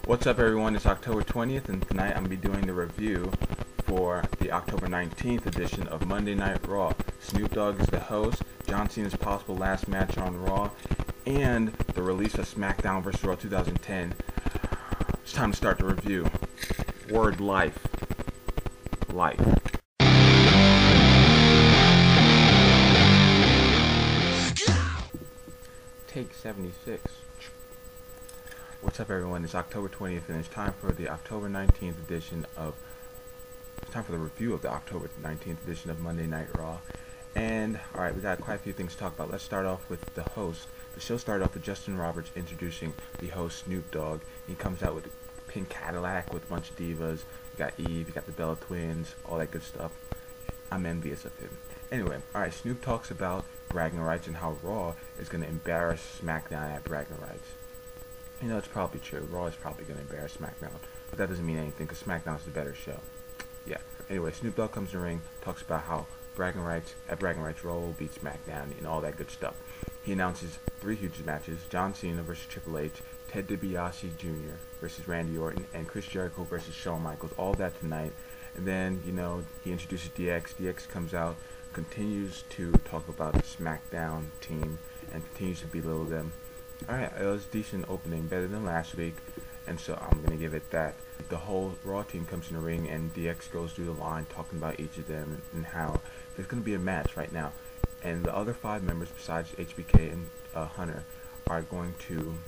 What's up, everyone? It's October 20th, and tonight I'm going to be doing the review for the October 19th edition of Monday Night Raw. Snoop Dogg is the host, John Cena's possible last match on Raw, and the release of SmackDown vs. Raw 2010. It's time to start the review. Word life. Life. Take 76. What's up, everyone? It's October 20th, and it's time for the October 19th edition of... It's time for the review of the October 19th edition of Monday Night Raw. And, alright, we got quite a few things to talk about. Let's start off with the host. The show started off with Justin Roberts introducing the host, Snoop Dogg. He comes out with a pink Cadillac with a bunch of divas. You got Eve, you got the Bella Twins, all that good stuff. I'm envious of him. Anyway, alright, Snoop talks about bragging rights and how Raw is going to embarrass SmackDown at bragging rights. You know, it's probably true. Raw is probably going to embarrass SmackDown. But that doesn't mean anything, because SmackDown's the better show. Yeah. Anyway, Snoop Dogg comes in the ring, talks about how bragging rights, Raw will beat SmackDown, and all that good stuff. He announces 3 huge matches: John Cena versus Triple H, Ted DiBiase Jr. versus Randy Orton, and Chris Jericho versus Shawn Michaels. All that tonight. And then, you know, he introduces DX. DX comes out, continues to talk about the SmackDown team, and continues to belittle them. Alright, it was a decent opening, better than last week, and so I'm going to give it that. The whole Raw team comes in the ring, and DX goes through the line talking about each of them and how there's going to be a match right now. And the other 5 members besides HBK and Hunter are going to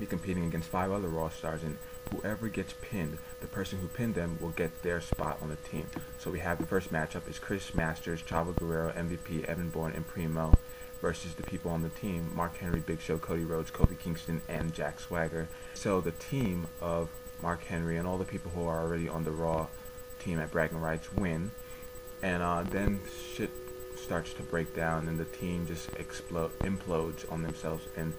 be competing against 5 other Raw stars, and whoever gets pinned, the person who pinned them will get their spot on the team. So we have the first matchup is Chris Masters, Chavo Guerrero, MVP, Evan Bourne, and Primo versus the people on the team: Mark Henry, Big Show, Cody Rhodes, Kofi Kingston, and Jack Swagger. So the team of Mark Henry and all the people who are already on the Raw team at bragging rights win, and then shit starts to break down, and the team just implodes on themselves, and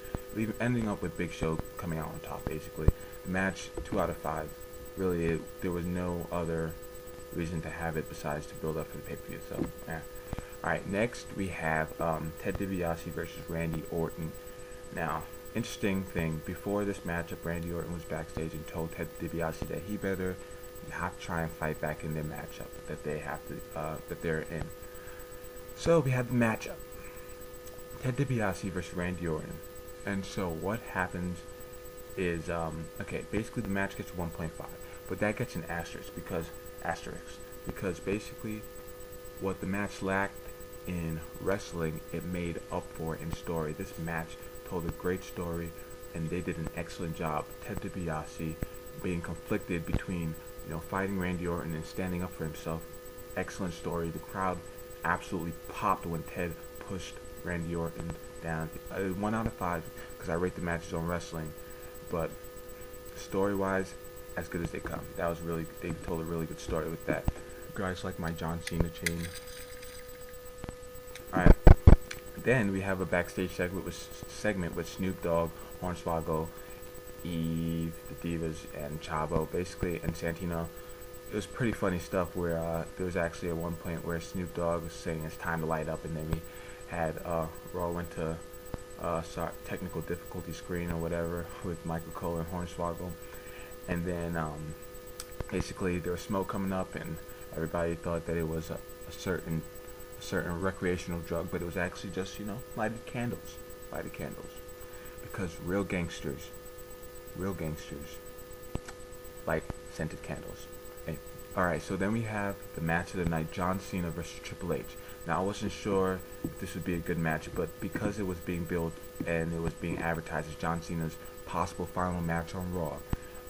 ending up with Big Show coming out on top. Basically, the match 2 out of 5. Really, there was no other reason to have it besides to build up for the pay-per-view. So, yeah. Alright, next we have Ted DiBiase versus Randy Orton. Now, interesting thing, before this matchup, Randy Orton was backstage and told Ted DiBiase that he better not try and fight back in their matchup that they're in. So we have the matchup: Ted DiBiase versus Randy Orton. And so what happens is, okay, basically the match gets 1.5, but that gets an asterisk because basically what the match lacked in wrestling, it made up for in story. This match told a great story, and they did an excellent job. Ted DiBiase being conflicted between, you know, fighting Randy Orton and standing up for himself. Excellent story. The crowd absolutely popped when Ted pushed Randy Orton down. 1 out of 5 because I rate the matches on wrestling, but story-wise, as good as they come. That was really, they told a really good story with that. You guys like my John Cena chain? Alright, then we have a backstage segment with Snoop Dogg, Hornswoggle, Eve, the Divas, and Chavo, basically, and Santino. It was pretty funny stuff where there was actually at one point where Snoop Dogg was saying it's time to light up, and then we had Raw went to technical difficulty screen or whatever with Michael Cole and Hornswoggle, and then basically there was smoke coming up, and everybody thought that it was a certain recreational drug, but it was actually just, you know, lighted candles, because real gangsters light scented candles. Alright, so then we have the match of the night: John Cena versus Triple H. Now, I wasn't sure if this would be a good match, but because it was being built and it was being advertised as John Cena's possible final match on Raw,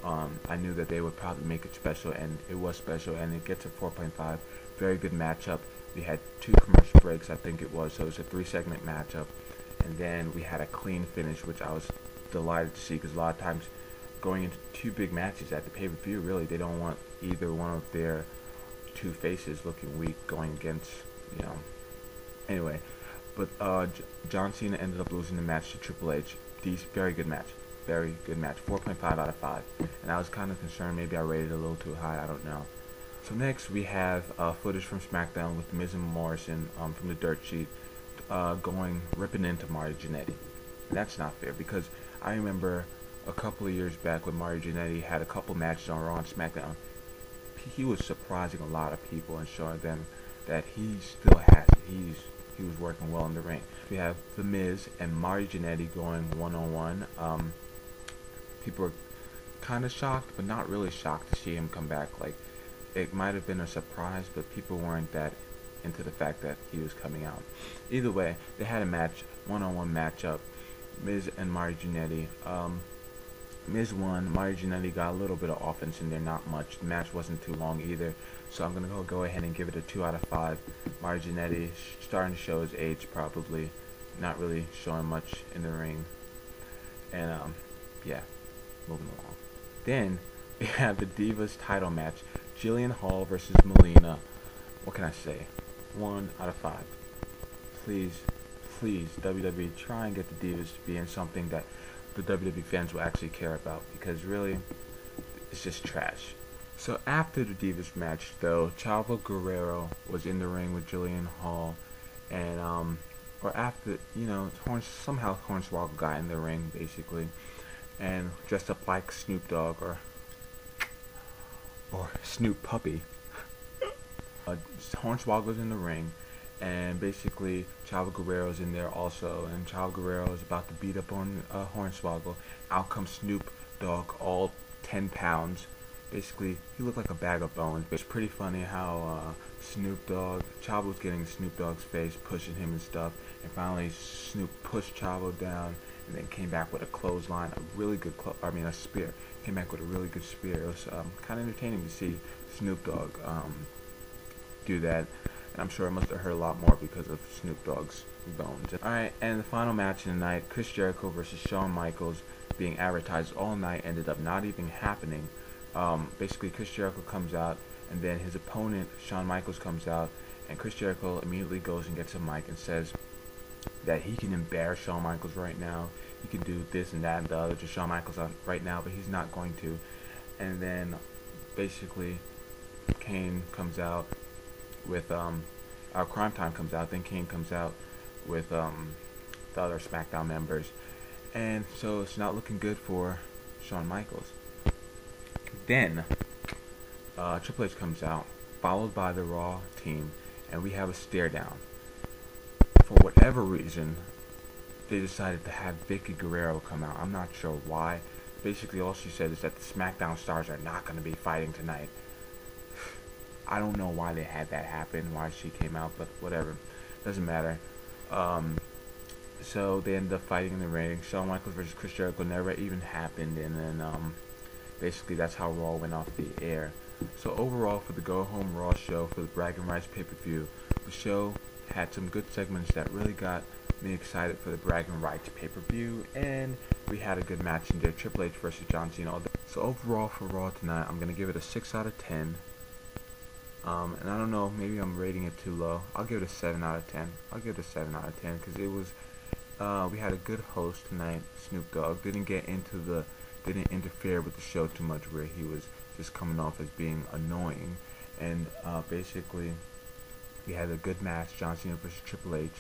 I knew that they would probably make it special, and it was special, and it gets a 4.5. Very good matchup. We had 2 commercial breaks, I think it was, so it was a 3-segment matchup, and then we had a clean finish, which I was delighted to see, because a lot of times going into 2 big matches at the pay-per-view, really, they don't want either one of their 2 faces looking weak going against, you know. Anyway, but John Cena ended up losing the match to Triple H. Very good match, 4.5 out of 5, and I was kind of concerned maybe I rated it a little too high, I don't know. So next we have footage from SmackDown with Miz and Morrison from the dirt sheet ripping into Marty Jannetty. That's not fair, because I remember a couple of years back when Mario Jannetty had a couple matches on Raw and SmackDown, he was surprising a lot of people and showing them that he still has it. He was working well in the ring. We have The Miz and Mario Jannetty going one-on-one. People are kind of shocked, but not really shocked to see him come back. Like, it might have been a surprise, but people weren't that into the fact that he was coming out. Either way, they had a match, one-on-one matchup, Miz and Mario Jannetty. Miz won. Mario Jannetty got a little bit of offense in there, not much. The match wasn't too long either, so I'm gonna go ahead and give it a 2 out of 5. Mario Jannetty starting to show his age, probably not really showing much in the ring, and yeah, moving along. Then we have the Divas title match, Jillian Hall versus Melina. What can I say? 1 out of 5. Please, please, WWE, try and get the Divas to be in something that the WWE fans will actually care about, because really, it's just trash. So after the Divas match, though, Chavo Guerrero was in the ring with Jillian Hall, and or after, you know, somehow Hornswoggle got in the ring basically, and dressed up like Snoop Dogg or Snoop Puppy. Hornswoggle's in the ring, and basically Chavo Guerrero's in there also, and Chavo Guerrero is about to beat up on Hornswoggle. Out comes Snoop Dogg, all 10 pounds. Basically, he looked like a bag of bones. It's pretty funny how Chavo was getting Snoop Dogg's face, pushing him and stuff, and finally Snoop pushed Chavo down, and then came back with a clothesline, a spear. Came back with a really good spear. It was kind of entertaining to see Snoop Dogg do that. And I'm sure it must have hurt a lot more because of Snoop Dogg's bones. Alright, and the final match of the night, Chris Jericho versus Shawn Michaels, being advertised all night, ended up not even happening. Basically, Chris Jericho comes out, and then his opponent, Shawn Michaels, comes out, and Chris Jericho immediately goes and gets a mic and says that he can embarrass Shawn Michaels right now. He can do this and that and the other to Shawn Michaels right now, but he's not going to. And then, basically, Kane comes out with Crime Time comes out, then Kane comes out with the other SmackDown members, and so it's not looking good for Shawn Michaels. Then Triple H comes out, followed by the Raw team, and we have a stare down. For whatever reason, they decided to have Vicky Guerrero come out. I'm not sure why. Basically, all she said is that the SmackDown stars are not going to be fighting tonight. I don't know why they had that happen, why she came out, but whatever. Doesn't matter. So they ended up fighting in the ring. Shawn Michaels versus Chris Jericho never even happened, and then basically that's how Raw went off the air. So overall, for the Go Home Raw show, for the Bragging Rights pay-per-view, the show had some good segments that really got me excited for the Bragging Rights pay-per-view, and we had a good match in there, Triple H versus John Cena. So overall for Raw tonight, I'm going to give it a 6 out of 10. And I don't know, maybe I'm rating it too low. I'll give it a 7 out of 10. I'll give it a 7 out of 10 because it was, we had a good host tonight, Snoop Dogg. Didn't interfere with the show too much, where he was just coming off as being annoying. And basically, we had a good match, John Cena versus Triple H.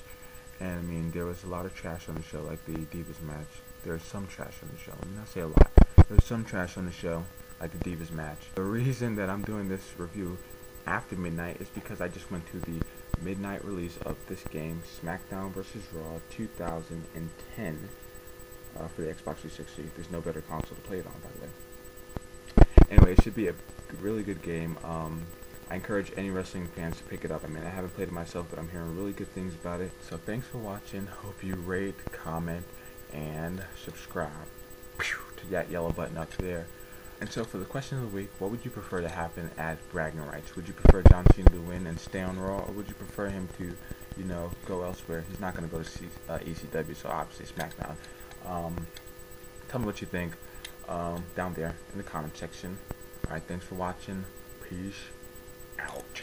And I mean, there was a lot of trash on the show, like the Divas match. There was some trash on the show. Let me not say a lot. There was some trash on the show, like the Divas match. The reason that I'm doing this review after midnight is because I just went to the midnight release of this game, SmackDown vs. Raw 2010, for the Xbox 360. There's no better console to play it on, by the way. Anyway, it should be a really good game. I encourage any wrestling fans to pick it up. I mean, I haven't played it myself, but I'm hearing really good things about it. So thanks for watching. Hope you rate, comment, and subscribe to that yellow button up there. And so for the question of the week, what would you prefer to happen at Bragging Rights? Would you prefer John Cena to win and stay on Raw, or would you prefer him to, you know, go elsewhere? He's not going to go to ECW, so obviously SmackDown. Tell me what you think down there in the comment section. Alright, thanks for watching. Peace out.